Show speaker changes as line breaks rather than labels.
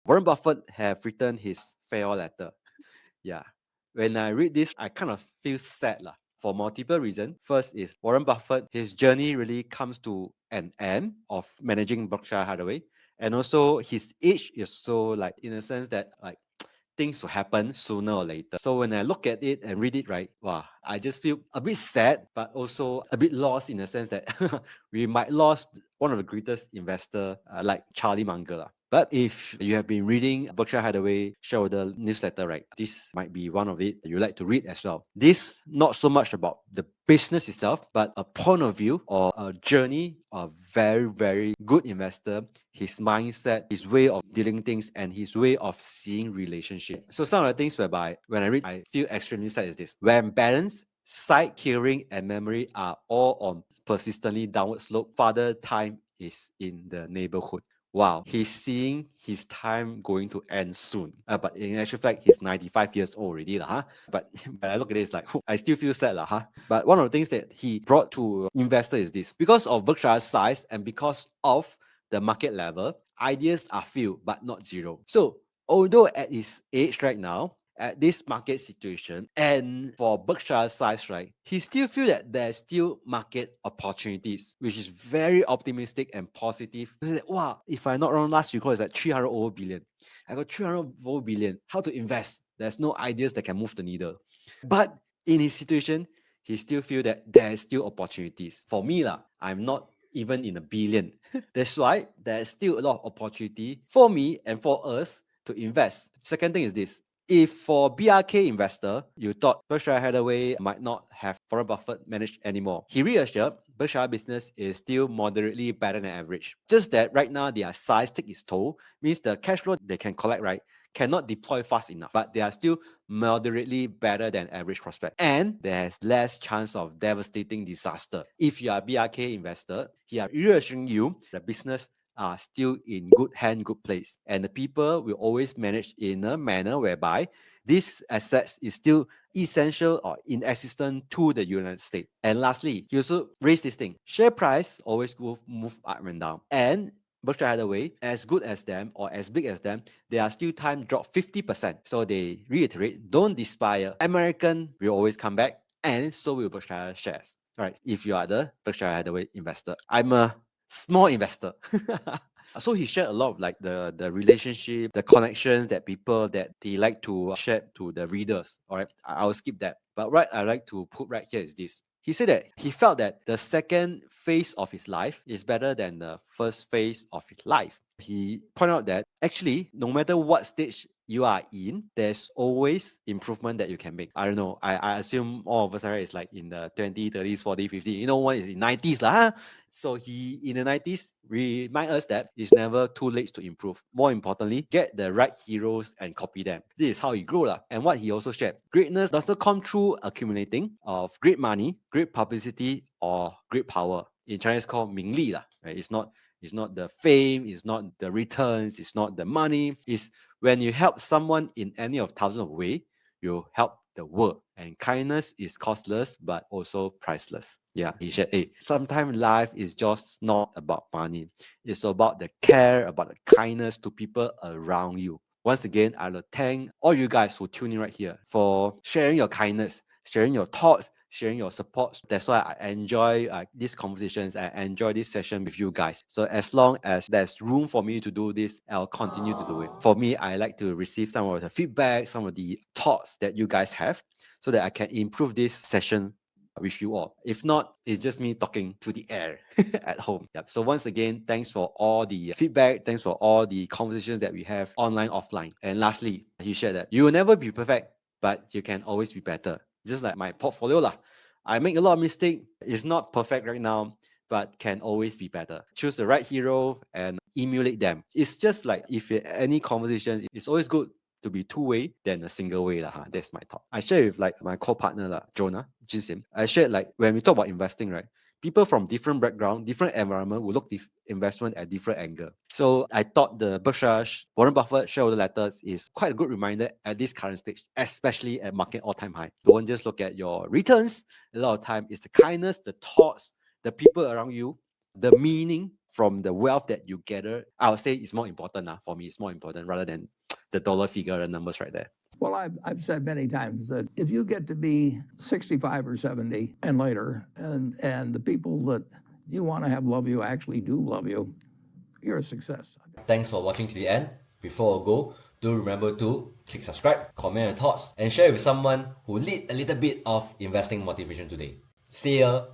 Warren Buffett have written his farewell letter. Yeah. When I read this, I kind of feel sad lah, for multiple reasons. First is Warren Buffett, his journey really comes to an end of managing Berkshire Hathaway. And also his age is so like in a sense that like things will happen sooner or later. So when I look at it and read it, right, wow, I just feel a bit sad, but also a bit lost in the sense that we might lost one of the greatest investor like Charlie Munger. But if you have been reading Berkshire Hathaway shareholder newsletter, right, this might be one of it that you like to read as well. This not so much about the business itself, but a point of view or a journey of very, very good investor, his mindset, his way of dealing things, and his way of seeing relationship. So some of the things whereby when I read, I feel extremely sad is this. When balance, sight, hearing, and memory are all on persistently downward slope, father time is in the neighborhood. Wow, he's seeing his time going to end soon. But in actual fact, he's 95 years old already, lah, huh? But when I look at it, it's like, I still feel sad, lah, huh? But one of the things that he brought to investor is this. Because of Berkshire's size and because of the market level, ideas are few, but not zero. So, although at his age right now, at this market situation, and for Berkshire size, right, he still feel that there's still market opportunities, which is very optimistic and positive. He said, wow, if I'm not wrong, last recall is like 300 over billion. I got 300 over billion. How to invest? There's no ideas that can move the needle. But in his situation, he still feel that there's still opportunities. For me, lah, I'm not even in a billion. That's why there's still a lot of opportunity for me and for us to invest. Second thing is this. If for BRK investor, you thought Berkshire Hathaway might not have Warren Buffett managed anymore, he reassured Berkshire business is still moderately better than average. Just that right now their size take its toll, means the cash flow they can collect, right, cannot deploy fast enough, but they are still moderately better than average prospect. And there's less chance of devastating disaster. If you are a BRK investor, he are reassuring you the business are still in good hand, good place. And the people will always manage in a manner whereby this assets is still essential or inexistent to the United States. And lastly, he also raised this thing. Share price always move up and down. And Berkshire Hathaway, as good as them or as big as them, they are still time drop 50%. So they reiterate, don't despair. American will always come back, and so will Berkshire shares. All right, if you are the Berkshire Hathaway investor. I'm a small investor. So he shared a lot of like the relationship, the connections that people that they like to share to the readers. All right, I'll skip that. But what I like to put right here is this. He said that he felt that the second phase of his life is better than the first phase of his life. He pointed out that actually, no matter what stage you are in, there's always improvement that you can make. I don't know. I assume all of us are is like in the 20s, 30s, 40s, 50s. You know, one is in 90s. Lah. So he in the 90s remind us that it's never too late to improve. More importantly, get the right heroes and copy them. This is how he grew. Lah. And what he also shared, greatness doesn't come through accumulating of great money, great publicity, or great power. In Chinese, it's called 名利 lah. Right? It's not the fame, it's not the returns, it's not the money. It's when you help someone in any of thousands of ways, you help the world. And kindness is costless, but also priceless. Yeah, he said, hey, sometimes life is just not about money. It's about the care, about the kindness to people around you. Once again, I will thank all you guys who tune in right here for sharing your kindness, sharing your thoughts, sharing your support. That's why I enjoy these conversations. I enjoy this session with you guys. So as long as there's room for me to do this, I'll continue to do it. For me, I like to receive some of the feedback, some of the thoughts that you guys have so that I can improve this session with you all. If not, it's just me talking to the air at home. Yep. So once again, thanks for all the feedback. Thanks for all the conversations that we have online, offline. And lastly, he shared that you will never be perfect, but you can always be better. Just like my portfolio lah. I make a lot of mistake. It's not perfect right now, but can always be better. Choose the right hero and emulate them. It's just like if any conversations, it's always good to be two-way than a single way. Lah. That's my thought. I share with like my co-partner, Jonah, Jinsim. I shared like when we talk about investing, right? People from different background, different environment will look investment at different angle. So I thought the Berkshire Warren Buffett shareholder letters is quite a good reminder at this current stage, especially at market all-time high. Don't just look at your returns. A lot of time it's the kindness, the thoughts, the people around you the meaning from the wealth that you gather, I would say is more important. For me, it's more important rather than the dollar figure and numbers right there.
Well, I've said many times that if you get to be 65 or 70 and later, and the people that you want to have love you actually do love you, you're a success.
Thanks for watching to the end. Before I go, do remember to click subscribe, comment your thoughts, and share with someone who need a little bit of investing motivation today. See ya!